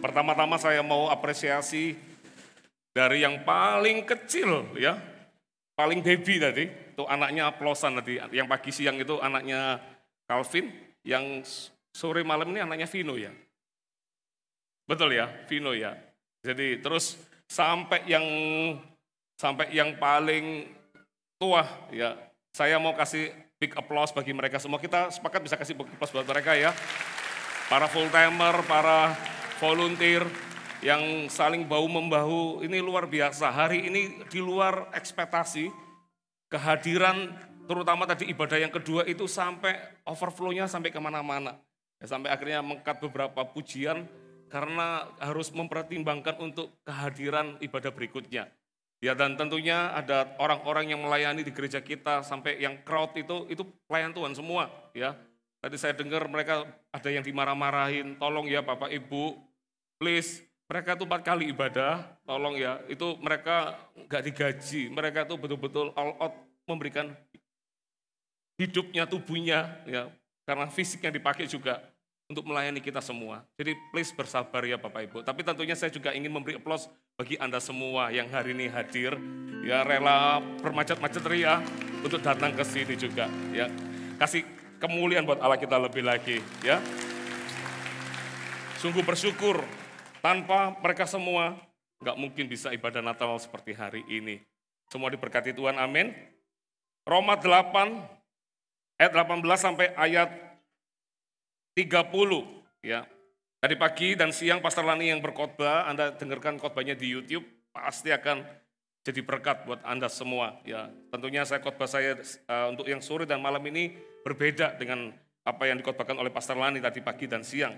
Pertama-tama saya mau apresiasi dari yang paling kecil ya, paling baby tadi, itu anaknya Aplosan tadi, yang pagi siang itu anaknya Calvin, yang sore malam ini anaknya Vino ya. Betul ya, Vino ya. Jadi terus sampai yang paling tua ya, saya mau kasih big applause bagi mereka semua. Kita sepakat bisa kasih big applause buat mereka ya. Para full timer, para volunteer yang saling bahu-membahu, ini luar biasa. Hari ini di luar ekspektasi, kehadiran terutama tadi ibadah yang kedua itu sampai overflow-nya sampai kemana-mana. Ya, sampai akhirnya mengangkat beberapa pujian karena harus mempertimbangkan untuk kehadiran ibadah berikutnya. Ya, dan tentunya ada orang-orang yang melayani di gereja kita sampai yang crowd itu pelayan Tuhan semua ya. Tadi saya dengar mereka ada yang dimarah-marahin, tolong ya Bapak Ibu, please. Mereka tuh 4 kali ibadah, tolong ya. Itu mereka nggak digaji, mereka tuh betul-betul all out memberikan hidupnya, tubuhnya, ya, karena fisiknya dipakai juga untuk melayani kita semua. Jadi please bersabar ya Bapak Ibu. Tapi tentunya saya juga ingin memberi applause bagi Anda semua yang hari ini hadir, ya rela bermacet-macet ria untuk datang ke sini juga. Ya, kasih kemuliaan buat Allah kita lebih lagi. Ya, sungguh bersyukur tanpa mereka semua nggak mungkin bisa ibadah Natal seperti hari ini. Semua diberkati Tuhan, amin. Roma 8 ayat 18 sampai ayat 30 ya. Tadi pagi dan siang Pastor Lani yang berkhotbah, Anda dengarkan khotbahnya di YouTube, pasti akan jadi berkat buat Anda semua ya. Tentunya khotbah saya untuk yang sore dan malam ini berbeda dengan apa yang dikhotbahkan oleh Pastor Lani tadi pagi dan siang.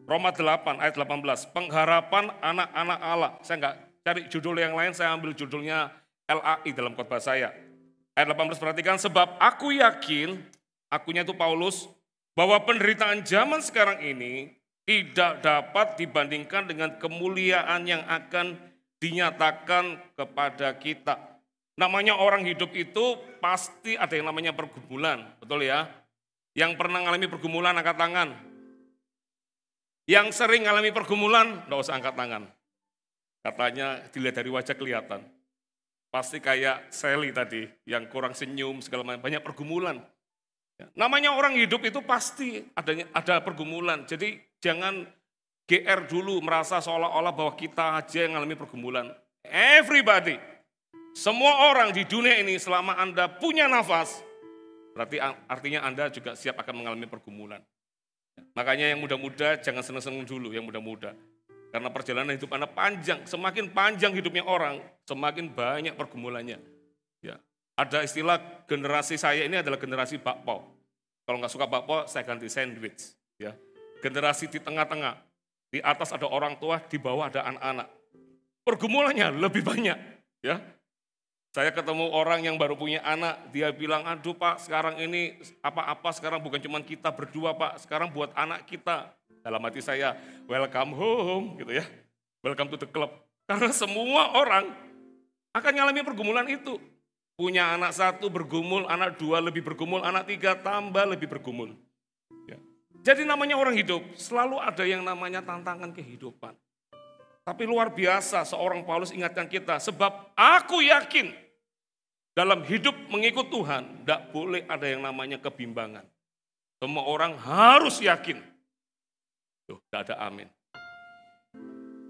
Roma 8 ayat 18, pengharapan anak-anak Allah. Saya nggak cari judul yang lain, saya ambil judulnya LAI dalam khotbah saya. Ayat 18 perhatikan, sebab aku yakin, akunya itu Paulus, bahwa penderitaan zaman sekarang ini tidak dapat dibandingkan dengan kemuliaan yang akan dinyatakan kepada kita. Namanya orang hidup itu pasti ada yang namanya pergumulan, betul ya? Yang pernah mengalami pergumulan angkat tangan. Yang sering mengalami pergumulan, enggak usah angkat tangan. Katanya dilihat dari wajah kelihatan. Pasti kayak Sally tadi, yang kurang senyum, segala macam, banyak pergumulan. Namanya orang hidup itu pasti ada pergumulan. Jadi jangan GR dulu merasa seolah-olah bahwa kita aja yang mengalami pergumulan. Everybody, semua orang di dunia ini selama Anda punya nafas, berarti artinya Anda juga siap akan mengalami pergumulan. Makanya yang muda-muda jangan seneng-seneng dulu yang muda-muda. Karena perjalanan hidup Anda panjang, semakin panjang hidupnya orang, semakin banyak pergumulannya. Ya. Ada istilah generasi saya ini adalah generasi bakpao. Kalau nggak suka bakpao, saya ganti sandwich. Ya. Generasi di tengah-tengah, di atas ada orang tua, di bawah ada anak-anak. Pergumulannya lebih banyak. Ya. Saya ketemu orang yang baru punya anak, dia bilang, aduh Pak, sekarang ini apa-apa sekarang bukan cuma kita berdua Pak, sekarang buat anak kita. Dalam hati saya, welcome home gitu ya, welcome to the club. Karena semua orang akan mengalami pergumulan itu. Punya anak 1 bergumul, anak 2 lebih bergumul, anak 3 tambah lebih bergumul. Ya. Jadi namanya orang hidup, selalu ada yang namanya tantangan kehidupan. Tapi luar biasa seorang Paulus ingatkan kita, sebab aku yakin dalam hidup mengikut Tuhan, tidak boleh ada yang namanya kebimbangan. Semua orang harus yakin. Tuh, tidak ada amin.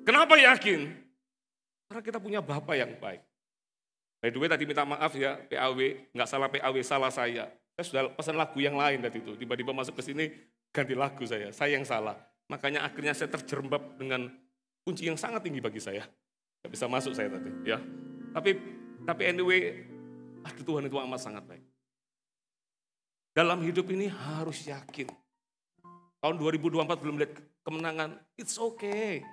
Kenapa yakin? Karena kita punya Bapa yang baik. By the way tadi minta maaf ya, PAW, nggak salah PAW, salah saya. Saya sudah pesan lagu yang lain tadi itu, tiba-tiba masuk ke sini ganti lagu saya yang salah. Makanya akhirnya saya terjerembab dengan kunci yang sangat tinggi bagi saya. Gak bisa masuk saya tadi ya. Tapi anyway, Tuhan itu amat sangat baik. Dalam hidup ini harus yakin. Tahun 2024 belum lihat kemenangan, it's okay.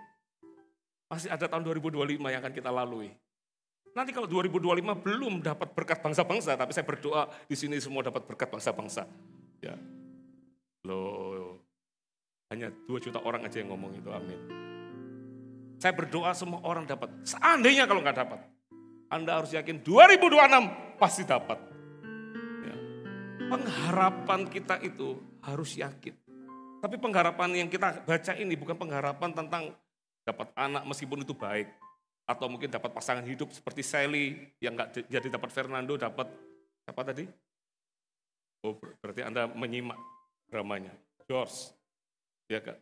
Masih ada tahun 2025 yang akan kita lalui. Nanti kalau 2025 belum dapat berkat bangsa-bangsa, tapi saya berdoa di sini semua dapat berkat bangsa-bangsa. Ya. Loh, hanya 2 juta orang aja yang ngomong itu, amin. Saya berdoa semua orang dapat. Seandainya kalau nggak dapat, Anda harus yakin 2026 pasti dapat. Ya. Pengharapan kita itu harus yakin. Tapi pengharapan yang kita baca ini bukan pengharapan tentang dapat anak meskipun itu baik. Atau mungkin dapat pasangan hidup seperti Sally yang nggak jadi dapat Fernando, dapat apa tadi? Oh, berarti Anda menyimak dramanya. George, ya kan?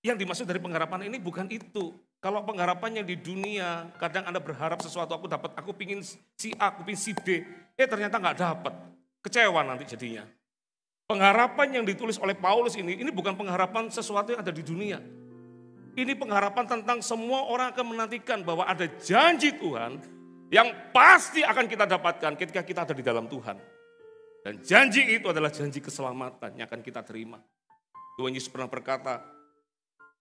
Yang dimaksud dari pengharapan ini bukan itu. Kalau pengharapannya di dunia, kadang Anda berharap sesuatu aku pingin si A, aku pingin si B, ternyata nggak dapat. Kecewa nanti jadinya. Pengharapan yang ditulis oleh Paulus ini bukan pengharapan sesuatu yang ada di dunia. Ini pengharapan tentang semua orang akan menantikan bahwa ada janji Tuhan yang pasti akan kita dapatkan ketika kita ada di dalam Tuhan. Dan janji itu adalah janji keselamatan yang akan kita terima. Tuhan Yesus pernah berkata,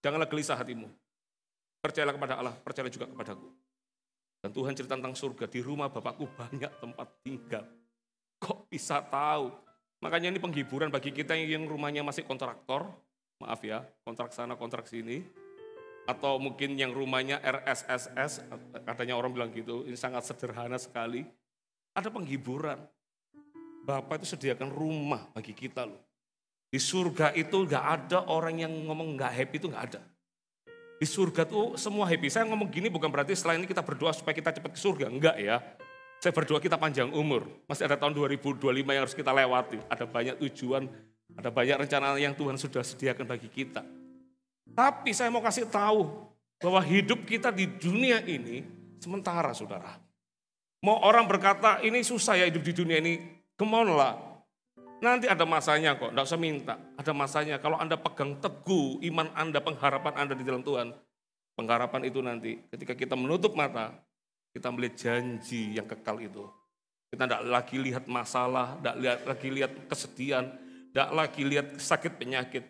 janganlah gelisah hatimu. Percayalah kepada Allah, percayalah juga kepadaku. Dan Tuhan cerita tentang surga, di rumah Bapakku banyak tempat tinggal. Kok bisa tahu? Makanya ini penghiburan bagi kita yang rumahnya masih kontraktor, maaf ya, kontrak sana, kontrak sini. Atau mungkin yang rumahnya RSSS, katanya orang bilang gitu, ini sangat sederhana sekali. Ada penghiburan. Bapak itu sediakan rumah bagi kita loh. Di surga itu gak ada orang yang ngomong gak happy, itu gak ada. Di surga tuh semua happy. Saya ngomong gini bukan berarti setelah ini kita berdoa supaya kita cepat ke surga. Enggak ya. Saya berdoa kita panjang umur. Masih ada tahun 2025 yang harus kita lewati. Ada banyak tujuan, ada banyak rencana yang Tuhan sudah sediakan bagi kita. Tapi saya mau kasih tahu bahwa hidup kita di dunia ini sementara, saudara. Mau orang berkata ini susah ya hidup di dunia ini. Come on lah. Nanti ada masanya kok, enggak usah minta. Ada masanya, kalau Anda pegang teguh iman Anda, pengharapan Anda di dalam Tuhan. Pengharapan itu nanti ketika kita menutup mata, kita melihat janji yang kekal itu. Kita enggak lagi lihat masalah, enggak lagi lihat kesedihan, enggak lagi lihat sakit penyakit.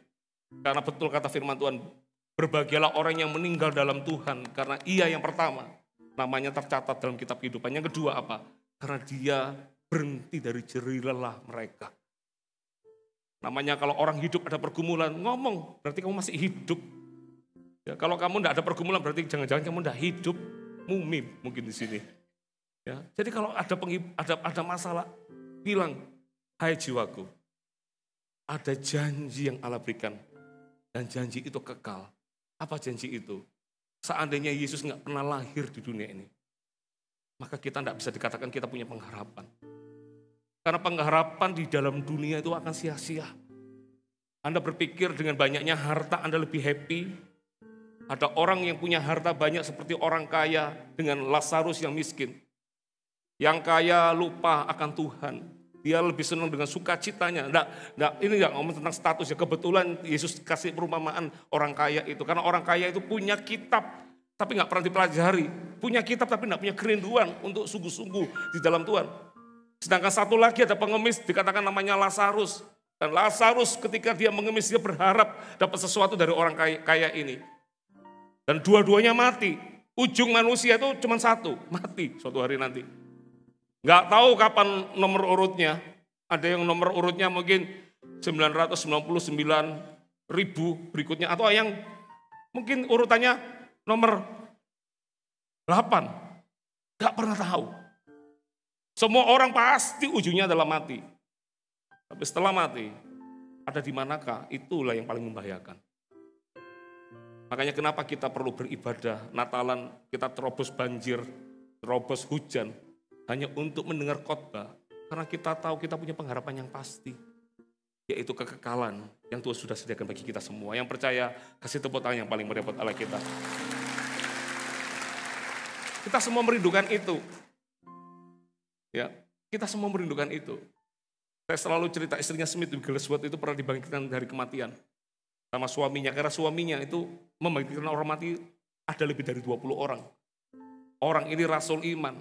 Karena betul kata firman Tuhan, berbahagialah orang yang meninggal dalam Tuhan. Karena ia yang pertama, namanya tercatat dalam kitab kehidupan. Yang kedua apa? Karena dia berhenti dari jerih lelah mereka. Namanya kalau orang hidup ada pergumulan, ngomong, berarti kamu masih hidup. Ya, kalau kamu tidak ada pergumulan, berarti jangan-jangan kamu tidak hidup, mumi mungkin di sini. Ya, jadi kalau ada masalah, bilang, hai jiwaku, ada janji yang Allah berikan, dan janji itu kekal. Apa janji itu? Seandainya Yesus nggak pernah lahir di dunia ini, maka kita tidak bisa dikatakan kita punya pengharapan. Karena pengharapan di dalam dunia itu akan sia-sia. Anda berpikir dengan banyaknya harta Anda lebih happy. Ada orang yang punya harta banyak seperti orang kaya dengan Lazarus yang miskin. Yang kaya lupa akan Tuhan. Dia lebih senang dengan sukacitanya. Ini enggak ngomong tentang status ya. Kebetulan Yesus kasih perumpamaan orang kaya itu. Karena orang kaya itu punya kitab tapi nggak pernah dipelajari. Punya kitab tapi nggak punya kerinduan untuk sungguh-sungguh di dalam Tuhan. Sedangkan satu lagi ada pengemis dikatakan namanya Lazarus. Dan Lazarus ketika dia mengemis dia berharap dapat sesuatu dari orang kaya ini. Dan dua-duanya mati. Ujung manusia itu cuma satu, mati suatu hari nanti. Nggak tahu kapan nomor urutnya. Ada yang nomor urutnya mungkin 999.000 berikutnya. Atau yang mungkin urutannya nomor 8. Nggak pernah tahu. Semua orang pasti ujungnya adalah mati. Tapi setelah mati, ada di manakah? Itulah yang paling membahayakan. Makanya kenapa kita perlu beribadah Natalan, kita terobos banjir, terobos hujan, hanya untuk mendengar khotbah. Karena kita tahu kita punya pengharapan yang pasti, yaitu kekekalan yang Tuhan sudah sediakan bagi kita semua. Yang percaya, kasih tepuk tangan yang paling meriah Allah kita. Kita semua merindukan itu. Ya, kita semua merindukan itu. Saya selalu cerita istrinya Smith di Wigglesworth itu pernah dibangkitkan dari kematian sama suaminya. Karena suaminya itu membangkitkan orang mati ada lebih dari 20 orang. Orang ini rasul iman.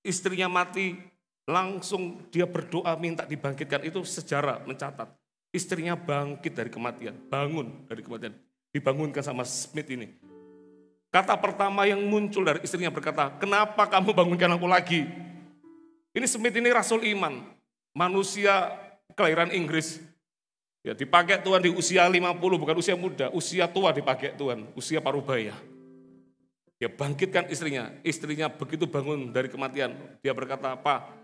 Istrinya mati, langsung dia berdoa minta dibangkitkan. Itu sejarah mencatat. Istrinya bangkit dari kematian, bangun dari kematian. Dibangunkan sama Smith ini. Kata pertama yang muncul dari istrinya berkata, kenapa kamu bangunkan aku lagi? Ini Smith ini rasul iman, manusia kelahiran Inggris. Ya, dipakai Tuhan di usia 50, bukan usia muda, usia tua dipakai Tuhan, usia parubaya. Dia bangkitkan istrinya begitu bangun dari kematian. Dia berkata, Pak,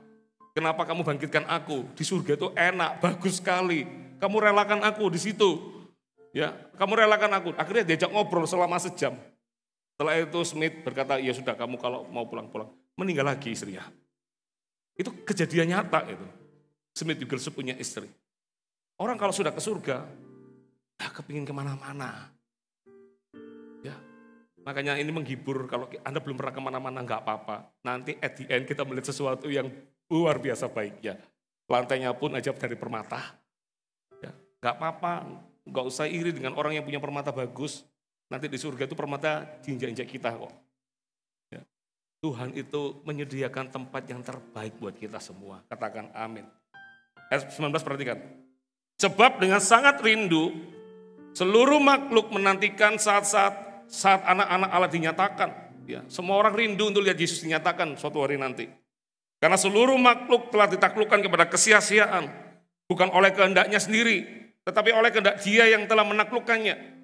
kenapa kamu bangkitkan aku? Di surga itu enak, bagus sekali. Kamu relakan aku di situ. Ya, kamu relakan aku. Akhirnya diajak ngobrol selama sejam. Setelah itu Smith berkata, ya sudah kamu kalau mau pulang-pulang. Meninggal lagi istrinya. Itu kejadian nyata itu. Smith Wigglesworth punya istri. Orang kalau sudah ke surga, ya kepingin kemana-mana. Ya, makanya ini menghibur, kalau Anda belum pernah kemana-mana nggak apa-apa. Nanti at the end kita melihat sesuatu yang luar biasa baik ya. Lantainya pun aja dari permata. Ya, nggak apa-apa, nggak usah iri dengan orang yang punya permata bagus. Nanti di surga itu permata diinjak-injak kita kok. Ya. Tuhan itu menyediakan tempat yang terbaik buat kita semua. Katakan amin. Ayat 19 perhatikan. Sebab dengan sangat rindu, seluruh makhluk menantikan saat anak-anak Allah dinyatakan. Ya, semua orang rindu untuk lihat Yesus dinyatakan suatu hari nanti. Karena seluruh makhluk telah ditaklukkan kepada kesia-siaan. Bukan oleh kehendaknya sendiri, tetapi oleh kehendak Dia yang telah menaklukkannya.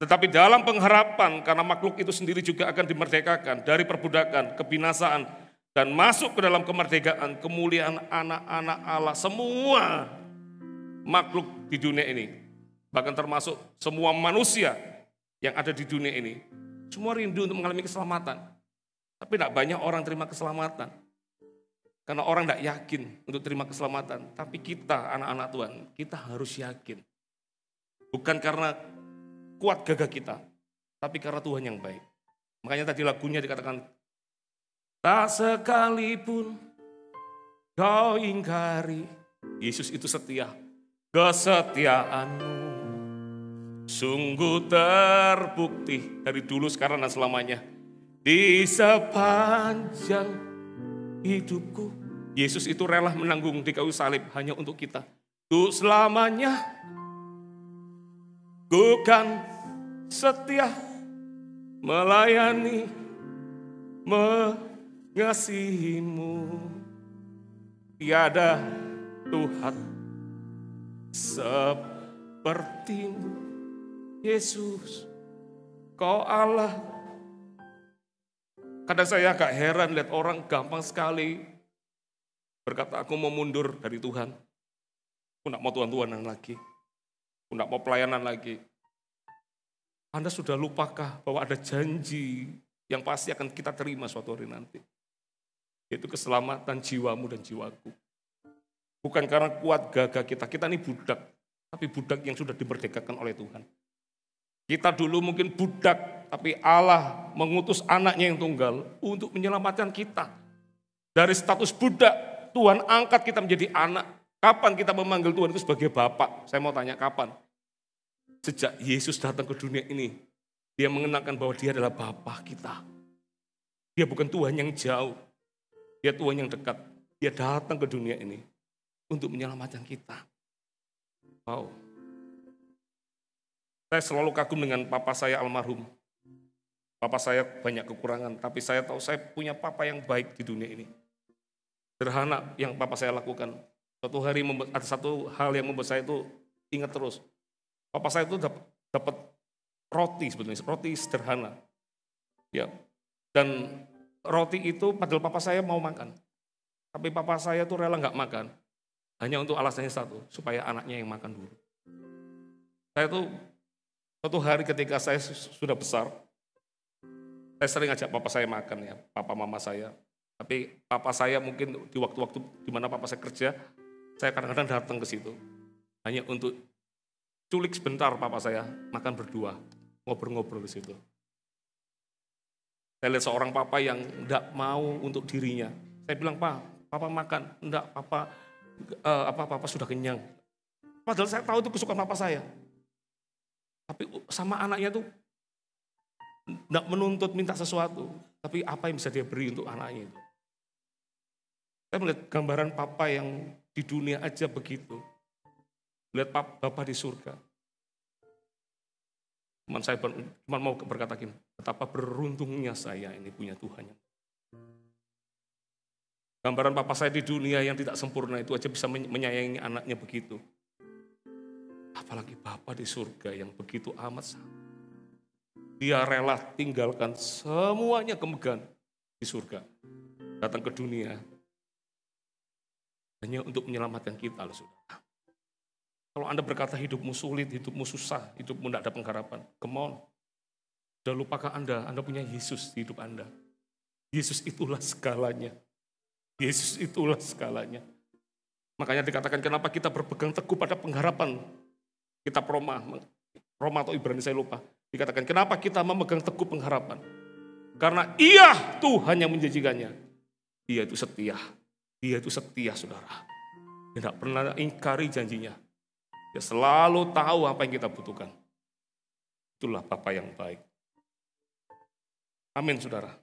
Tetapi dalam pengharapan, karena makhluk itu sendiri juga akan dimerdekakan dari perbudakan, kebinasaan, dan masuk ke dalam kemerdekaan, kemuliaan anak-anak Allah. Semua makhluk di dunia ini, bahkan termasuk semua manusia yang ada di dunia ini, semua rindu untuk mengalami keselamatan. Tapi tidak banyak orang terima keselamatan. Karena orang tidak yakin untuk terima keselamatan. Tapi kita, anak-anak Tuhan, kita harus yakin. Bukan karena kuat gagah kita, tapi karena Tuhan yang baik. Makanya tadi lagunya dikatakan, tak sekalipun kau ingkari, Yesus itu setia. Kesetiaanmu sungguh terbukti dari dulu, sekarang, dan selamanya. Di sepanjang hidupku, Yesus itu rela menanggung di kayu salib hanya untuk kita. Untuk selamanya, ku kan setia melayani, mengasihimu. Tiada Tuhan sepertimu, Yesus, kau Allah. Kadang saya agak heran lihat orang gampang sekali berkata, aku mau mundur dari Tuhan. Aku tidak mau Tuhan-Tuhanan lagi. Aku tidak mau pelayanan lagi. Anda sudah lupakah bahwa ada janji yang pasti akan kita terima suatu hari nanti? Yaitu keselamatan jiwamu dan jiwaku. Bukan karena kuat gagah kita ini budak. Tapi budak yang sudah dimerdekakan oleh Tuhan. Kita dulu mungkin budak, tapi Allah mengutus anaknya yang tunggal untuk menyelamatkan kita. Dari status budak, Tuhan angkat kita menjadi anak. Kapan kita memanggil Tuhan itu sebagai Bapak? Saya mau tanya kapan? Sejak Yesus datang ke dunia ini, Dia mengenalkan bahwa Dia adalah Bapa kita. Dia bukan Tuhan yang jauh, Dia Tuhan yang dekat. Dia datang ke dunia ini untuk menyelamatkan kita. Wow. Saya selalu kagum dengan papa saya almarhum. Papa saya banyak kekurangan, tapi saya tahu saya punya papa yang baik di dunia ini. Sederhana yang papa saya lakukan. Suatu hari ada satu hal yang membuat saya itu ingat terus. Papa saya itu dapat roti sebetulnya, roti sederhana. Ya. Dan roti itu padahal papa saya mau makan. Tapi papa saya tuh rela nggak makan. Hanya untuk alasannya satu, supaya anaknya yang makan dulu. Saya tuh suatu hari ketika saya sudah besar, saya sering ajak papa saya makan ya, papa mama saya. Tapi papa saya mungkin di waktu-waktu di mana papa saya kerja, saya kadang-kadang datang ke situ. Hanya untuk culik sebentar papa saya, makan berdua, ngobrol-ngobrol di situ. Saya lihat seorang papa yang enggak mau untuk dirinya. Saya bilang, Pak, papa makan. Enggak, papa sudah kenyang. Padahal saya tahu itu kesukaan papa saya. Tapi sama anaknya tuh enggak menuntut minta sesuatu. Tapi apa yang bisa dia beri untuk anaknya itu. Saya melihat gambaran papa yang di dunia aja begitu. Lihat Bapa di surga. Saya cuma mau berkata gini, betapa beruntungnya saya ini punya Tuhan. Gambaran papa saya di dunia yang tidak sempurna itu aja bisa menyayangi anaknya begitu. Apalagi Bapa di surga yang begitu amat sangat. Dia rela tinggalkan semuanya kemegahan di surga. Datang ke dunia hanya untuk menyelamatkan kita, loh saudara. Kalau Anda berkata hidupmu sulit, hidupmu susah, hidupmu tidak ada pengharapan, come on. Sudah lupakah Anda punya Yesus di hidup Anda. Yesus itulah segalanya. Yesus itulah segalanya. Makanya dikatakan kenapa kita berpegang teguh pada pengharapan. Kitab Roma atau Ibrani saya lupa. Dikatakan kenapa kita memegang teguh pengharapan. Karena Ia Tuhan yang menjanjikannya. Dia itu setia. Dia itu setia, saudara. Dia tidak pernah ingkari janjinya. Dia selalu tahu apa yang kita butuhkan. Itulah Bapa yang baik. Amin, saudara.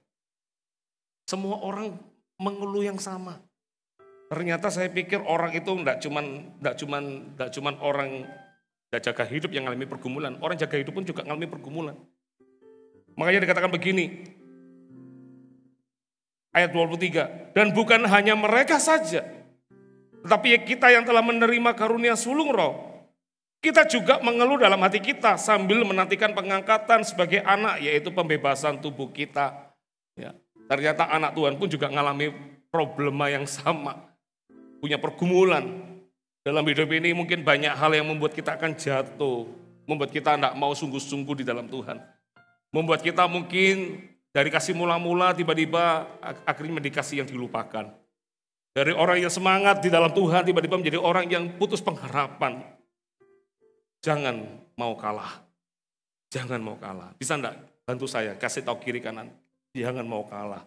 Semua orang mengeluh yang sama. Ternyata saya pikir orang itu enggak cuman orang enggak jaga hidup yang mengalami pergumulan. Orang jaga hidup pun juga mengalami pergumulan. Makanya dikatakan begini. Ayat 23. Dan bukan hanya mereka saja. Tetapi kita yang telah menerima karunia sulung roh. Kita juga mengeluh dalam hati kita sambil menantikan pengangkatan sebagai anak, yaitu pembebasan tubuh kita. Ya. Ternyata anak Tuhan pun juga mengalami problema yang sama. Punya pergumulan. Dalam hidup ini mungkin banyak hal yang membuat kita akan jatuh. Membuat kita tidak mau sungguh-sungguh di dalam Tuhan. Membuat kita mungkin dari kasih mula-mula tiba-tiba akhirnya menjadi kasih yang dilupakan. Dari orang yang semangat di dalam Tuhan tiba-tiba menjadi orang yang putus pengharapan. Jangan mau kalah. Jangan mau kalah. Bisa enggak bantu saya kasih tahu kiri kanan. Jangan mau kalah.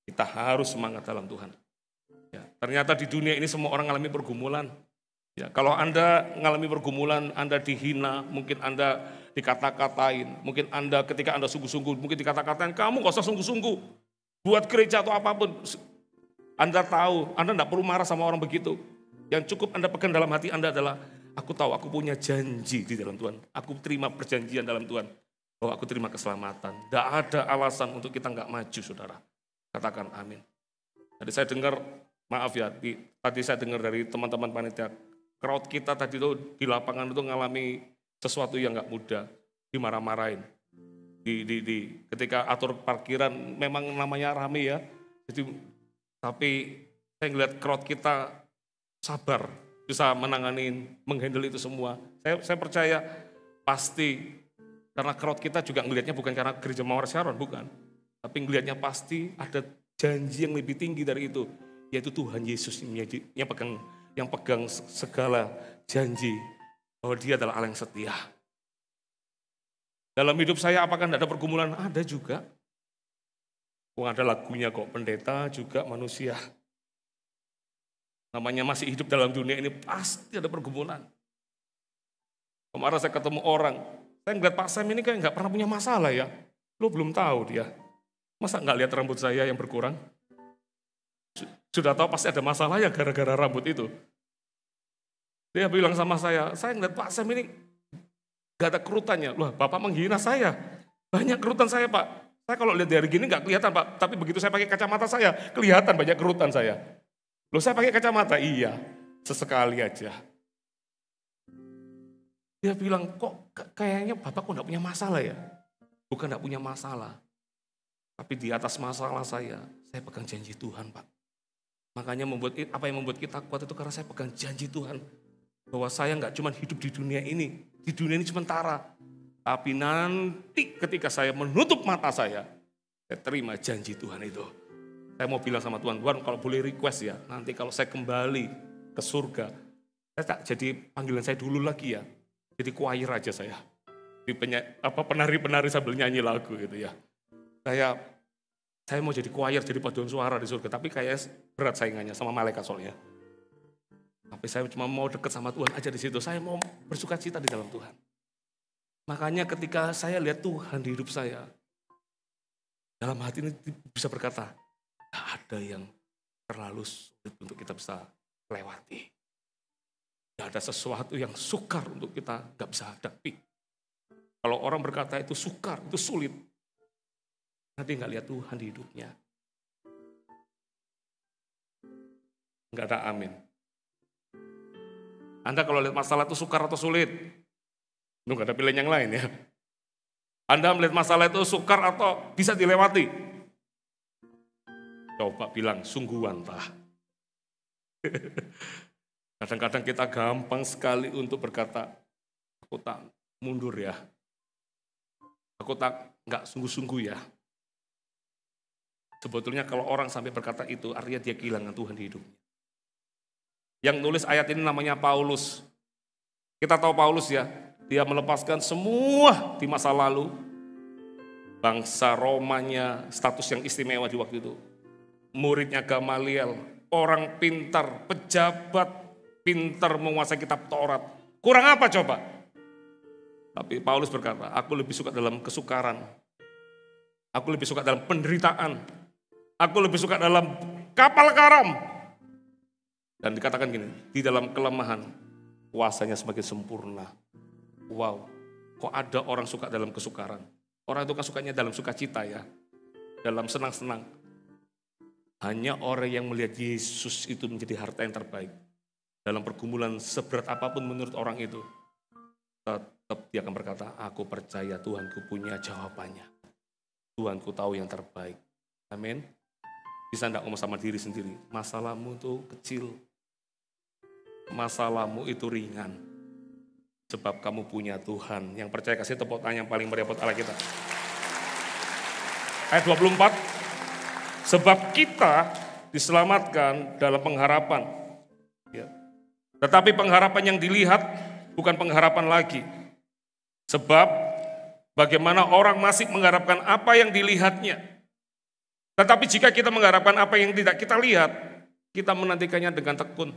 Kita harus semangat dalam Tuhan. Ya, ternyata di dunia ini semua orang mengalami pergumulan. Ya, kalau Anda mengalami pergumulan, Anda dihina, mungkin Anda dikata-katain, mungkin Anda ketika Anda sungguh-sungguh, mungkin dikata-katain, kamu gak usah sungguh-sungguh, buat gereja atau apapun. Anda tahu, Anda tidak perlu marah sama orang begitu. Yang cukup Anda pegang dalam hati Anda adalah, aku tahu aku punya janji di dalam Tuhan. Aku terima perjanjian dalam Tuhan. Bahwa aku terima keselamatan. Tidak ada alasan untuk kita gak maju, saudara. Katakan amin. Tadi saya dengar, maaf ya, tadi saya dengar dari teman-teman panitia, crowd kita tadi itu di lapangan itu mengalami sesuatu yang gak mudah, dimarah-marahin. Ketika atur parkiran, memang namanya rame ya, tapi saya ngeliat crowd kita sabar, bisa menghandle itu semua. Saya percaya pasti, karena crowd kita juga ngelihatnya bukan karena gereja Mawar Sharon, bukan. Tapi ngelihatnya pasti ada janji yang lebih tinggi dari itu, yaitu Tuhan Yesus yang pegang segala janji bahwa Dia adalah Allah yang setia. Dalam hidup saya apakah tidak ada pergumulan? Ada juga. Ada lagunya kok, pendeta juga manusia. Namanya masih hidup dalam dunia ini pasti ada pergumulan. Kemarin saya ketemu orang, saya ngeliat Pak Sam ini kayak nggak pernah punya masalah ya. Lo belum tahu dia. Masa nggak lihat rambut saya yang berkurang? Sudah tahu pasti ada masalah ya gara-gara rambut itu. Dia bilang sama saya ngeliat Pak Sam ini gak ada kerutannya. Loh, Bapak menghina saya. Banyak kerutan saya, Pak. Saya kalau lihat dari gini gak kelihatan, Pak. Tapi begitu saya pakai kacamata saya, kelihatan banyak kerutan saya. Loh, saya pakai kacamata? Iya, sesekali aja. Dia bilang, kok kayaknya Bapak kok gak punya masalah ya? Bukan gak punya masalah. Tapi di atas masalah saya pegang janji Tuhan, Pak. Makanya apa yang membuat kita kuat itu karena saya pegang janji Tuhan. Bahwa saya nggak cuma hidup di dunia ini sementara. Tapi nanti ketika saya menutup mata saya terima janji Tuhan itu. Saya mau bilang sama Tuhan, Tuhan kalau boleh request ya, nanti kalau saya kembali ke surga, saya tak jadi panggilan saya dulu lagi ya. Jadi choir aja saya. Di penari-penari sambil nyanyi lagu gitu ya. Saya mau jadi choir, jadi paduan suara di surga, tapi kayaknya berat saingannya sama malaikat soalnya. Tapi saya cuma mau dekat sama Tuhan aja di situ. Saya mau bersuka cita di dalam Tuhan. Makanya ketika saya lihat Tuhan di hidup saya, dalam hati ini bisa berkata, tidak ada yang terlalu sulit untuk kita bisa lewati. Tidak ada sesuatu yang sukar untuk kita nggak bisa hadapi. Kalau orang berkata itu sukar, itu sulit, nanti nggak lihat Tuhan di hidupnya. Nggak ada amin. Anda kalau lihat masalah itu sukar atau sulit? Nggak ada pilihan yang lain ya. Anda melihat masalah itu sukar atau bisa dilewati? Coba bilang, sungguhan tah. Kadang-kadang kita gampang sekali untuk berkata, aku tak mundur ya. Aku tak nggak sungguh-sungguh ya. Sebetulnya kalau orang sampai berkata itu, artinya dia kehilangan Tuhan di hidupnya. Yang nulis ayat ini namanya Paulus. Kita tahu Paulus ya, dia melepaskan semua di masa lalu. Bangsa Romanya, status yang istimewa di waktu itu. Muridnya Gamaliel, orang pintar, pejabat, pintar menguasai kitab Taurat. Kurang apa coba? Tapi Paulus berkata, aku lebih suka dalam kesukaran. Aku lebih suka dalam penderitaan. Aku lebih suka dalam kapal karam. Dan dikatakan gini, di dalam kelemahan, kuasanya semakin sempurna. Wow, kok ada orang suka dalam kesukaran? Orang itu kan sukanya dalam sukacita ya, dalam senang-senang. Hanya orang yang melihat Yesus itu menjadi harta yang terbaik. Dalam pergumulan seberat apapun menurut orang itu, tetap dia akan berkata, aku percaya Tuhanku punya jawabannya. Tuhanku tahu yang terbaik. Amin. Bisa enggak ngomong sama diri sendiri, masalahmu itu kecil. Masalahmu itu ringan. Sebab kamu punya Tuhan. Yang percaya kasih tepuk tangan yang paling meriah buat Allah kita. Ayat 24. Sebab kita diselamatkan dalam pengharapan. Ya. Tetapi pengharapan yang dilihat bukan pengharapan lagi. Sebab bagaimana orang masih mengharapkan apa yang dilihatnya. Tetapi jika kita mengharapkan apa yang tidak kita lihat, kita menantikannya dengan tekun.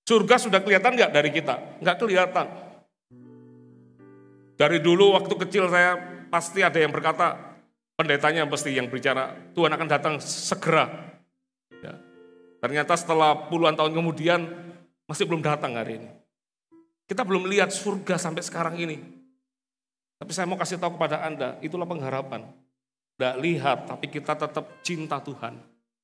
Surga sudah kelihatan nggak dari kita? Nggak kelihatan. Dari dulu waktu kecil saya pasti ada yang berkata, pendetanya pasti yang bicara, Tuhan akan datang segera. Ya. Ternyata setelah puluhan tahun kemudian masih belum datang hari ini. Kita belum lihat surga sampai sekarang ini. Tapi saya mau kasih tahu kepada Anda, itulah pengharapan. Nggak lihat tapi kita tetap cinta Tuhan.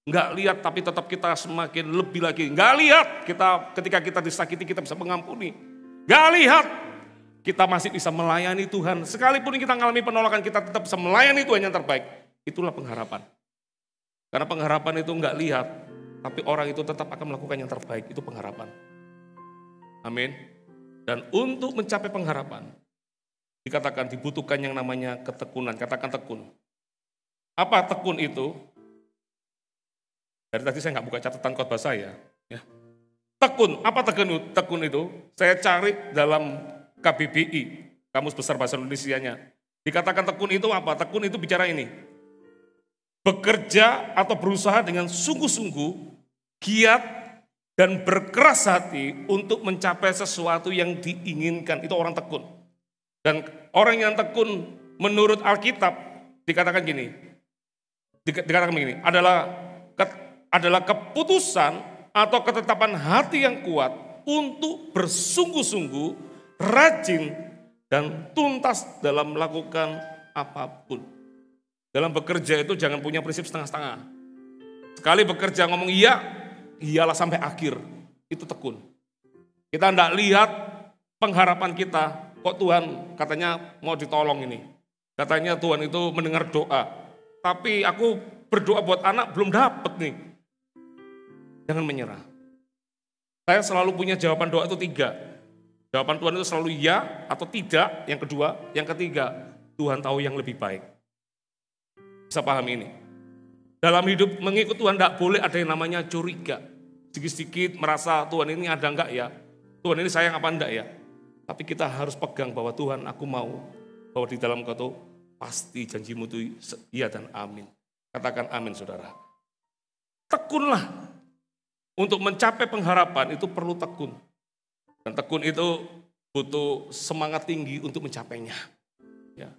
Nggak lihat tapi tetap kita semakin lebih lagi. Nggak lihat kita ketika kita disakiti kita bisa mengampuni. Nggak lihat kita masih bisa melayani Tuhan. Sekalipun kita mengalami penolakan, kita tetap bisa melayani Tuhan yang terbaik. Itulah pengharapan. Karena pengharapan itu enggak lihat, tapi orang itu tetap akan melakukan yang terbaik. Itu pengharapan. Amin. Dan untuk mencapai pengharapan, dikatakan dibutuhkan yang namanya ketekunan. Katakan tekun. Apa tekun itu? Dari tadi saya nggak buka catatan khotbah saya. Ya. Tekun, apa tekun itu? Saya cari dalam KBBI, Kamus Besar Bahasa Indonesianya. Dikatakan tekun itu apa? Tekun itu bicara ini. Bekerja atau berusaha dengan sungguh-sungguh, giat, dan berkeras hati untuk mencapai sesuatu yang diinginkan. Itu orang tekun. Dan orang yang tekun menurut Alkitab, dikatakan gini. Dikatakan begini, adalah keputusan atau ketetapan hati yang kuat untuk bersungguh-sungguh, rajin dan tuntas dalam melakukan apapun. Dalam bekerja itu jangan punya prinsip setengah-setengah. Sekali bekerja ngomong iya, iyalah sampai akhir. Itu tekun. Kita tidak lihat pengharapan kita, kok Tuhan katanya mau ditolong ini. Katanya Tuhan itu mendengar doa. Tapi aku berdoa buat anak belum dapat nih. Jangan menyerah. Saya selalu punya jawaban doa itu 3. Jawaban Tuhan itu selalu ya atau tidak, yang kedua. Yang ketiga, Tuhan tahu yang lebih baik. Bisa paham ini? Dalam hidup mengikut Tuhan tidak boleh ada yang namanya curiga. Sedikit-sedikit merasa Tuhan ini ada enggak ya? Tuhan ini sayang apa enggak ya? Tapi kita harus pegang bahwa Tuhan aku mau. Bahwa di dalam Kau tuh pasti janjimu itu iya dan amin. Katakan amin saudara. Tekunlah. Untuk mencapai pengharapan itu perlu tekun. Dan tekun itu butuh semangat tinggi untuk mencapainya. Ya.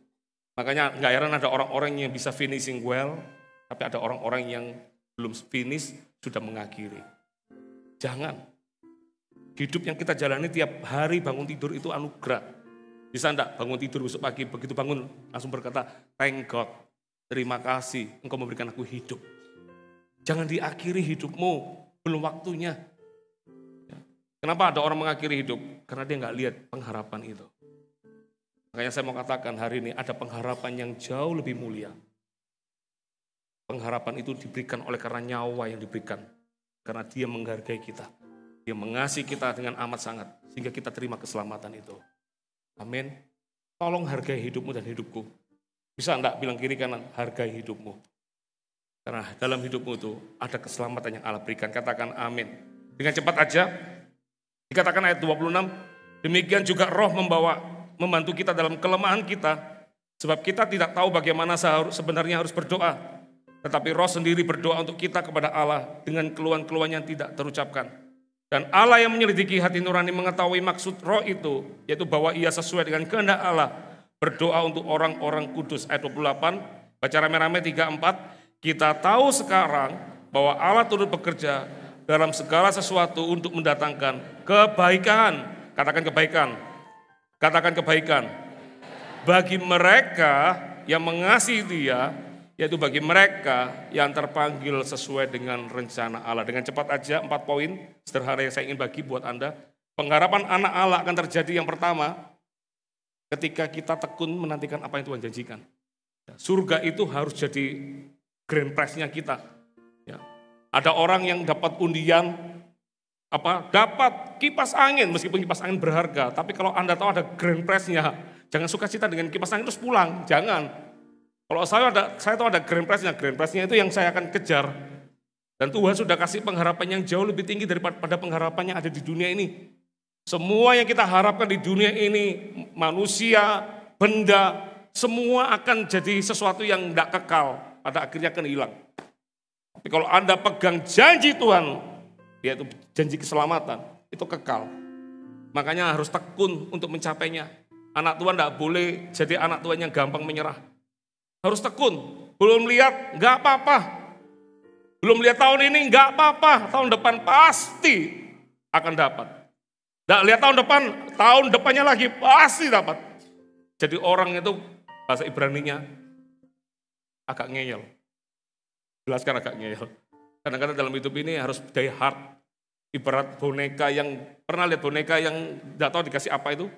Makanya nggak heran ada orang-orang yang bisa finishing well, tapi ada orang-orang yang belum finish sudah mengakhiri. Jangan. Hidup yang kita jalani tiap hari bangun tidur itu anugerah. Bisa enggak bangun tidur besok pagi, begitu bangun langsung berkata, thank God, terima kasih Engkau memberikan aku hidup. Jangan diakhiri hidupmu, belum waktunya. Kenapa ada orang mengakhiri hidup? Karena dia nggak lihat pengharapan itu. Makanya saya mau katakan hari ini ada pengharapan yang jauh lebih mulia. Pengharapan itu diberikan oleh karena nyawa yang diberikan. Karena dia menghargai kita. Dia mengasihi kita dengan amat sangat. Sehingga kita terima keselamatan itu. Amin. Tolong hargai hidupmu dan hidupku. Bisa enggak bilang kiri kanan, hargai hidupmu. Karena dalam hidupmu itu ada keselamatan yang Allah berikan. Katakan amin. Dengan cepat aja, dikatakan ayat 26, demikian juga Roh membantu kita dalam kelemahan kita, sebab kita tidak tahu bagaimana sebenarnya harus berdoa. Tetapi Roh sendiri berdoa untuk kita kepada Allah dengan keluhan-keluhan yang tidak terucapkan. Dan Allah yang menyelidiki hati nurani mengetahui maksud Roh itu, yaitu bahwa ia sesuai dengan kehendak Allah, berdoa untuk orang-orang kudus. Ayat 28, baca rame-rame 3-4, kita tahu sekarang bahwa Allah turut bekerja dalam segala sesuatu untuk mendatangkan kebaikan. Katakan kebaikan. Katakan kebaikan. Bagi mereka yang mengasihi Dia, yaitu bagi mereka yang terpanggil sesuai dengan rencana Allah. Dengan cepat aja 4 poin sederhana yang saya ingin bagi buat Anda. Pengharapan anak Allah akan terjadi yang pertama, ketika kita tekun menantikan apa yang Tuhan janjikan. Surga itu harus jadi grand prize-nya kita. Ya. Ada orang yang dapat undian, dapat kipas angin, meskipun kipas angin berharga. Tapi kalau Anda tahu ada grand prize-nya, jangan sukacita dengan kipas angin terus pulang, jangan. Kalau saya tahu ada grand prize-nya itu yang saya akan kejar. Dan Tuhan sudah kasih pengharapan yang jauh lebih tinggi daripada pengharapan yang ada di dunia ini. Semua yang kita harapkan di dunia ini, manusia, benda, semua akan jadi sesuatu yang tidak kekal. Pada akhirnya akan hilang. Tapi kalau Anda pegang janji Tuhan, yaitu janji keselamatan, itu kekal. Makanya harus tekun untuk mencapainya. Anak Tuhan tidak boleh jadi anak Tuhan yang gampang menyerah. Harus tekun. Belum lihat, nggak apa-apa. Belum lihat tahun ini, nggak apa-apa. Tahun depan pasti akan dapat. Nggak lihat tahun depannya lagi pasti dapat. Jadi orang itu, bahasa Ibraninya, agak ngeyel. Jelaskan agak ngeyel. Kadang-kadang dalam hidup ini harus die hard. Ibarat boneka yang, pernah lihat boneka yang tidak tahu dikasih apa itu?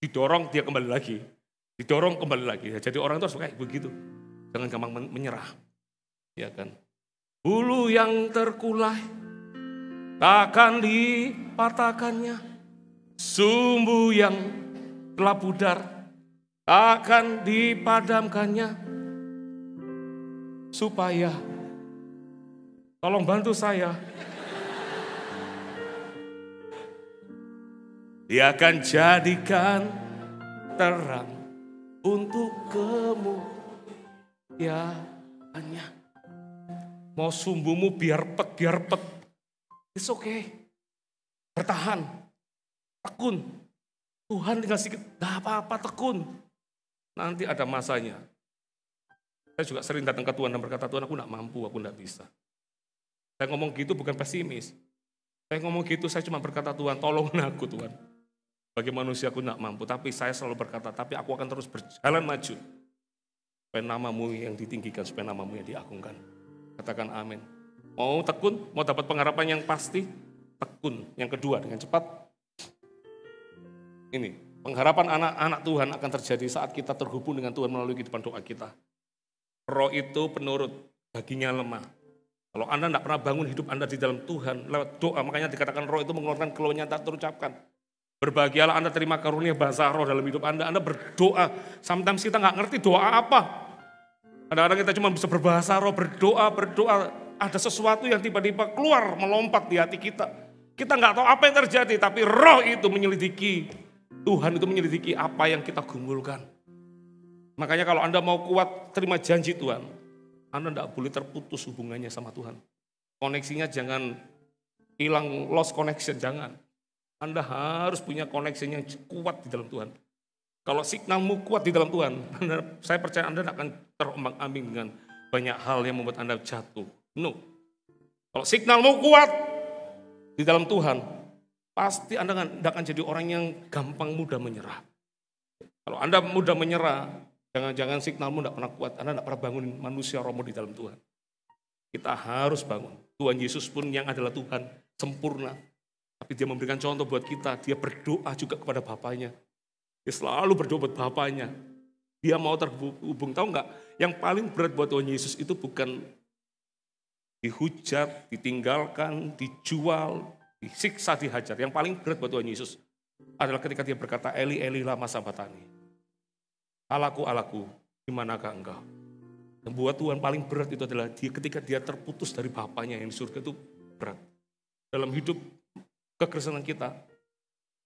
Didorong dia kembali lagi. Didorong kembali lagi. Jadi orang itu harus kayak begitu. Jangan gampang menyerah. Ya kan? Bulu yang terkulai takkan dipatahkannya. Sumbu yang telah pudar takkan dipadamkannya. Supaya, tolong bantu saya. Dia akan jadikan terang untuk kemuliaannya. Mau sumbumu biar pet. It's okay. Bertahan. Tekun. Tuhan tinggal sedikit, gak apa-apa tekun. Nanti ada masanya. Saya juga sering datang ke Tuhan dan berkata, Tuhan aku gak mampu, aku gak bisa. Saya ngomong gitu bukan pesimis. Saya ngomong gitu, saya cuma berkata, Tuhan tolong aku Tuhan. Bagi manusia aku gak mampu, tapi saya selalu berkata, tapi aku akan terus berjalan maju. Supaya namamu yang ditinggikan, supaya namamu yang diagungkan. Katakan amin. Mau tekun, mau dapat pengharapan yang pasti, tekun. Yang kedua, dengan cepat. Ini, pengharapan anak-anak Tuhan akan terjadi saat kita terhubung dengan Tuhan melalui kehidupan doa kita. Roh itu penurut, dagingnya lemah. Kalau Anda tidak pernah bangun hidup Anda di dalam Tuhan, lewat doa, makanya dikatakan roh itu mengeluarkan keluhan yang tak terucapkan. Berbahagialah Anda terima karunia bahasa roh dalam hidup Anda berdoa. Sometimes kita nggak ngerti doa apa. Kadang-kadang kita cuma bisa berbahasa roh, berdoa. Ada sesuatu yang tiba-tiba keluar, melompat di hati kita. Kita nggak tahu apa yang terjadi, tapi roh itu menyelidiki. Tuhan itu menyelidiki apa yang kita gumulkan. Makanya kalau Anda mau kuat terima janji Tuhan, Anda tidak boleh terputus hubungannya sama Tuhan. Koneksinya jangan hilang, lost connection, jangan. Anda harus punya koneksi yang kuat di dalam Tuhan. Kalau signalmu kuat di dalam Tuhan, saya percaya Anda tidak akan terombang-ambing dengan banyak hal yang membuat Anda jatuh. No. Kalau signalmu kuat di dalam Tuhan, pasti Anda tidak akan jadi orang yang gampang mudah menyerah. Kalau Anda mudah menyerah, jangan-jangan signalmu tidak pernah kuat, Anda tidak pernah bangun manusia romo di dalam Tuhan. Kita harus bangun. Tuhan Yesus pun yang adalah Tuhan sempurna. Tapi dia memberikan contoh buat kita, dia berdoa juga kepada Bapaknya. Dia selalu berdoa buat Bapaknya. Dia mau terhubung, tahu enggak? Yang paling berat buat Tuhan Yesus itu bukan dihujat, ditinggalkan, dijual, disiksa, dihajar. Yang paling berat buat Tuhan Yesus adalah ketika dia berkata, Eli, Eli, lama sabachthani. Allahku, Allahku, Di manakah engkau? Yang buat Tuhan paling berat itu adalah ketika dia terputus dari Bapaknya yang di surga, itu berat. Dalam hidup kekristenan kita,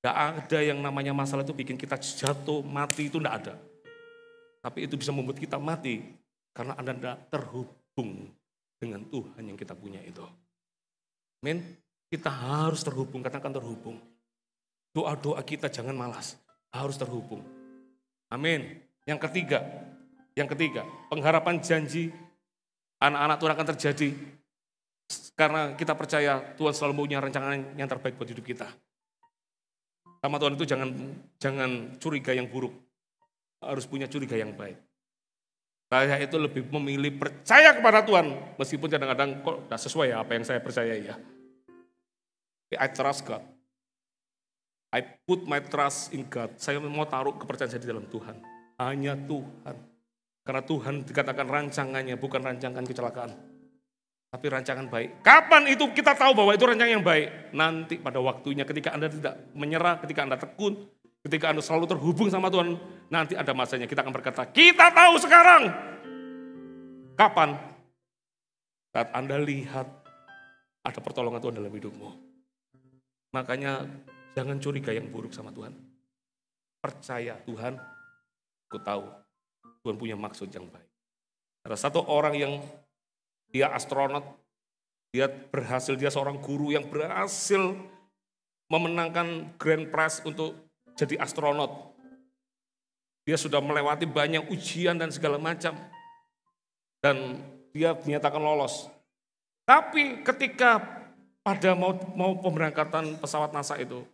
gak ada yang namanya masalah itu bikin kita jatuh, mati, itu gak ada. Tapi itu bisa membuat kita mati, karena Anda tidak terhubung dengan Tuhan yang kita punya itu. Amin. Kita harus terhubung, katakan terhubung. Doa-doa kita jangan malas, harus terhubung. Amin. Yang ketiga, pengharapan janji anak-anak Tuhan akan terjadi karena kita percaya Tuhan selalu punya rancangan yang terbaik buat hidup kita. Sama Tuhan itu jangan curiga yang buruk, harus punya curiga yang baik. Saya itu lebih memilih percaya kepada Tuhan, meskipun kadang-kadang kok tidak sesuai ya apa yang saya percaya ya. I trust God. I put my trust in God. Saya mau taruh kepercayaan saya di dalam Tuhan. Hanya Tuhan. Karena Tuhan dikatakan rancangannya bukan rancangan kecelakaan, tapi rancangan baik. Kapan itu kita tahu bahwa itu rancangan yang baik? Nanti pada waktunya ketika Anda tidak menyerah, ketika Anda tekun, ketika Anda selalu terhubung sama Tuhan, nanti ada masanya kita akan berkata, kita tahu sekarang. Kapan? Saat Anda lihat ada pertolongan Tuhan dalam hidupmu. Makanya jangan curiga yang buruk sama Tuhan. Percaya Tuhan, aku tahu Tuhan punya maksud yang baik. Ada satu orang yang dia astronot, dia seorang guru yang berhasil memenangkan Grand Prize untuk jadi astronot. Dia sudah melewati banyak ujian dan segala macam. Dan dia dinyatakan lolos. Tapi ketika pada mau pemberangkatan pesawat NASA itu,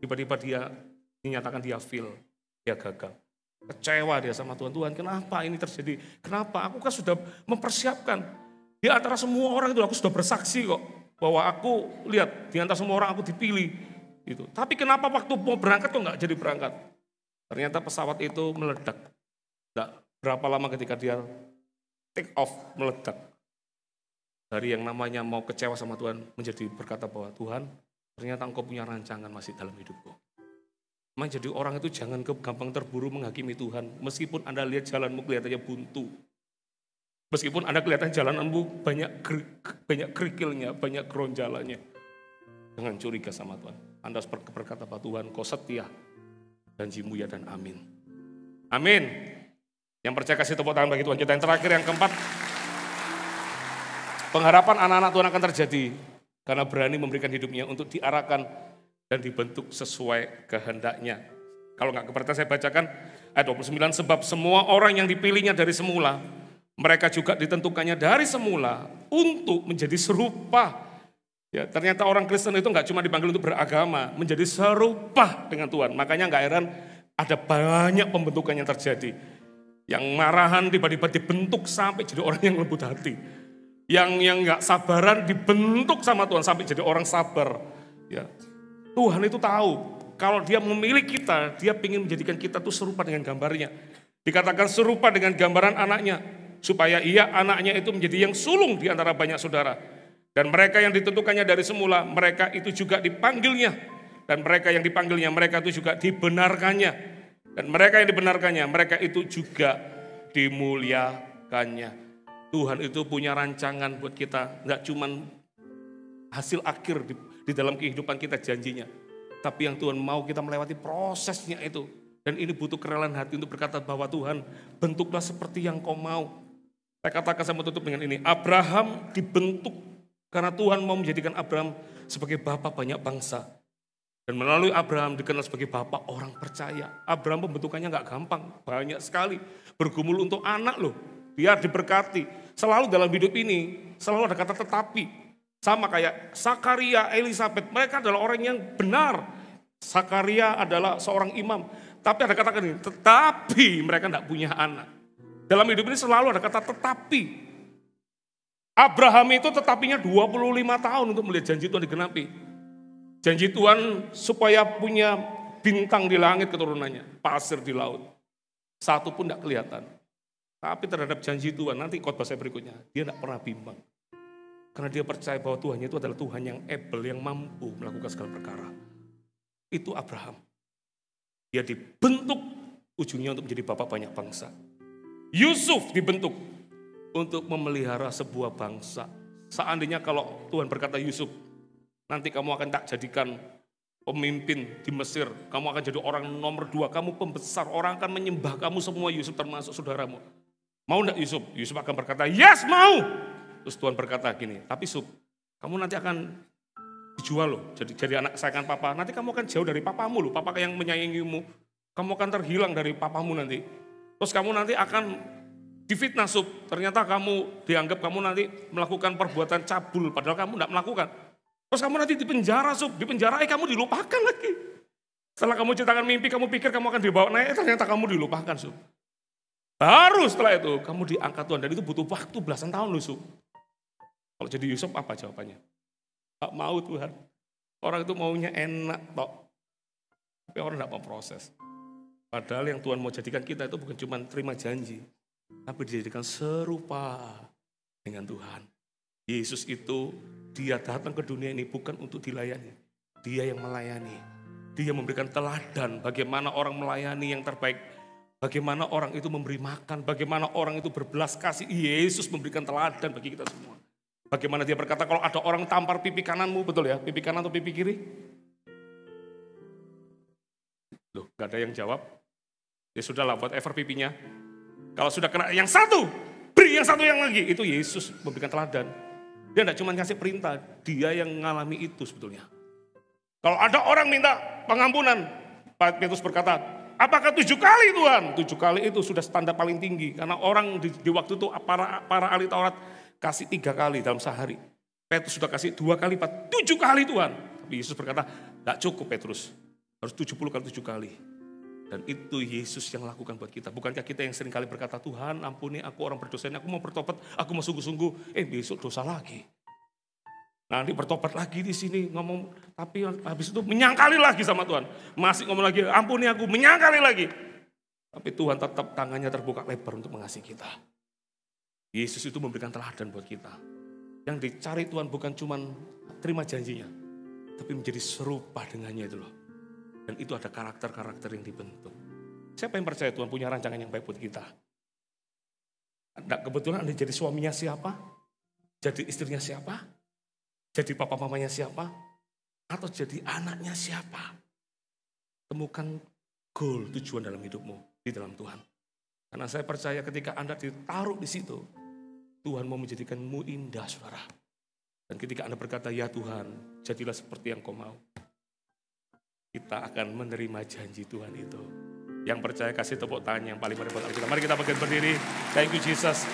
tiba-tiba dia dinyatakan dia fail, dia gagal. Kecewa dia sama Tuhan. Tuhan, kenapa ini terjadi? Kenapa? Aku kan sudah mempersiapkan. Di antara semua orang itu aku sudah bersaksi kok. Bahwa aku lihat di antara semua orang aku dipilih. Gitu. Tapi kenapa waktu mau berangkat kok nggak jadi berangkat? Ternyata pesawat itu meledak. Nggak berapa lama ketika dia take off meledak. Dari yang namanya mau kecewa sama Tuhan menjadi berkata bahwa Tuhan ternyata engkau punya rancangan masih dalam hidupku. Memang jadi orang itu jangan gampang terburu menghakimi Tuhan. Meskipun Anda lihat jalanmu kelihatannya buntu. Meskipun Anda kelihatan jalanmu banyak kerikilnya, banyak geronjalannya. Jangan curiga sama Tuhan. Anda berkata bahwa Tuhan kau setia. Janjimu ya dan amin. Amin. Yang percaya kasih tepuk tangan bagi Tuhan kita. Yang terakhir yang keempat. Pengharapan anak-anak Tuhan akan terjadi. Karena berani memberikan hidupnya untuk diarahkan dan dibentuk sesuai kehendaknya. Kalau nggak kepercayaan saya bacakan ayat 29, sebab semua orang yang dipilihnya dari semula, mereka juga ditentukannya dari semula untuk menjadi serupa. Ya, ternyata orang Kristen itu nggak cuma dipanggil untuk beragama, menjadi serupa dengan Tuhan. Makanya nggak heran ada banyak pembentukan yang terjadi. Yang marahan tiba-tiba dibentuk sampai jadi orang yang lembut hati. Yang nggak sabaran dibentuk sama Tuhan sampai jadi orang sabar. Ya. Tuhan itu tahu, kalau dia memilih kita, dia ingin menjadikan kita tuh serupa dengan gambarnya. Dikatakan serupa dengan gambaran anaknya, supaya anaknya itu menjadi yang sulung di antara banyak saudara. Dan mereka yang ditentukannya dari semula, mereka itu juga dipanggilnya. Dan mereka yang dipanggilnya, mereka itu juga dibenarkannya. Dan mereka yang dibenarkannya, mereka itu juga dimuliakannya. Tuhan itu punya rancangan buat kita, nggak cuman hasil akhir di dalam kehidupan kita janjinya. Tapi yang Tuhan mau kita melewati prosesnya itu. Dan ini butuh kerelaan hati untuk berkata bahwa Tuhan bentuklah seperti yang kau mau. Saya katakan, saya mau tutup dengan ini. Abraham dibentuk karena Tuhan mau menjadikan Abraham sebagai bapa banyak bangsa. Dan melalui Abraham dikenal sebagai bapa orang percaya. Abraham pembentukannya gak gampang, banyak sekali. Bergumul untuk anak loh, biar diberkati. Selalu dalam hidup ini, selalu ada kata tetapi. Sama kayak Sakaria, Elisabeth, mereka adalah orang yang benar. Sakaria adalah seorang imam. Tapi ada kata ini, tetapi mereka tidak punya anak. Dalam hidup ini selalu ada kata tetapi. Abraham itu tetapinya 25 tahun untuk melihat janji Tuhan digenapi. Janji Tuhan supaya punya bintang di langit keturunannya, pasir di laut. Satu pun tidak kelihatan. Tapi terhadap janji Tuhan, nanti khotbah saya berikutnya, dia tidak pernah bimbang. Karena dia percaya bahwa Tuhan itu adalah Tuhan yang able, yang mampu melakukan segala perkara. Itu Abraham. Dia dibentuk ujungnya untuk menjadi bapak banyak bangsa. Yusuf dibentuk untuk memelihara sebuah bangsa. Seandainya kalau Tuhan berkata, Yusuf, nanti kamu akan tak jadikan pemimpin di Mesir, kamu akan jadi orang nomor 2, kamu pembesar, orang akan menyembah kamu semua, Yusuf, termasuk saudaramu. Mau enggak Yusuf? Yusuf akan berkata, yes mau. Terus Tuhan berkata gini, tapi Yusuf, kamu nanti akan dijual loh, jadi anak kesayangan papa, nanti kamu akan jauh dari papamu loh, papa yang menyayangimu, kamu akan terhilang dari papamu nanti. Terus kamu nanti akan difitnah Sub, ternyata kamu dianggap kamu nanti melakukan perbuatan cabul, padahal kamu tidak melakukan. Terus kamu nanti dipenjara Sub, dipenjara kamu dilupakan lagi. Setelah kamu ceritakan mimpi, kamu pikir kamu akan dibawa naik, ternyata kamu dilupakan Sub. Baru setelah itu kamu diangkat Tuhan, dan itu butuh waktu belasan tahun loh Sub. Kalau jadi Yusuf apa jawabannya? Tak mau Tuhan, orang itu maunya enak tok, tapi orang tidak mau proses. Padahal yang Tuhan mau jadikan kita itu bukan cuma terima janji, tapi dijadikan serupa dengan Tuhan. Yesus itu, dia datang ke dunia ini bukan untuk dilayani. Dia yang melayani. Dia memberikan teladan bagaimana orang melayani yang terbaik. Bagaimana orang itu memberi makan, bagaimana orang itu berbelas kasih. Yesus memberikan teladan bagi kita semua. Bagaimana dia berkata, kalau ada orang tampar pipi kananmu, betul ya, pipi kanan atau pipi kiri? Loh, gak ada yang jawab. Ya sudahlah, whatever pipinya. Kalau sudah kena yang satu, beri yang satu yang lagi. Itu Yesus memberikan teladan. Dia tidak cuma kasih perintah, dia yang mengalami itu sebetulnya. Kalau ada orang minta pengampunan, Petrus berkata, apakah 7 kali Tuhan? 7 kali itu sudah standar paling tinggi. Karena orang di waktu itu, para ahli Taurat kasih 3 kali dalam sehari. Petrus sudah kasih 2 kali, 7 kali Tuhan. Tapi Yesus berkata, tidak cukup Petrus, harus 70 kali 7 kali. Dan itu Yesus yang lakukan buat kita. Bukankah kita yang sering kali berkata, Tuhan ampuni aku orang berdosa ini, aku mau bertobat, aku mau sungguh-sungguh. Besok dosa lagi. Nanti bertobat lagi di sini ngomong, tapi habis itu menyangkali lagi sama Tuhan. Masih ngomong lagi, ampuni aku, menyangkali lagi. Tapi Tuhan tetap tangannya terbuka lebar untuk mengasihi kita. Yesus itu memberikan teladan buat kita. Yang dicari Tuhan bukan cuma terima janjinya, tapi menjadi serupa dengannya itu loh. Dan itu ada karakter-karakter yang dibentuk. Siapa yang percaya Tuhan punya rancangan yang baik buat kita? Kebetulan Anda jadi suaminya siapa? Jadi istrinya siapa? Jadi papa mamanya siapa? Atau jadi anaknya siapa? Temukan goal, tujuan dalam hidupmu di dalam Tuhan. Karena saya percaya ketika Anda ditaruh di situ, Tuhan mau menjadikanmu indah, saudara. Dan ketika Anda berkata, ya Tuhan, jadilah seperti yang Kau mau. Kita akan menerima janji Tuhan itu. Yang percaya kasih tepuk tangan yang paling meriah buat kita. Mari kita bangkit berdiri. Thank you Jesus.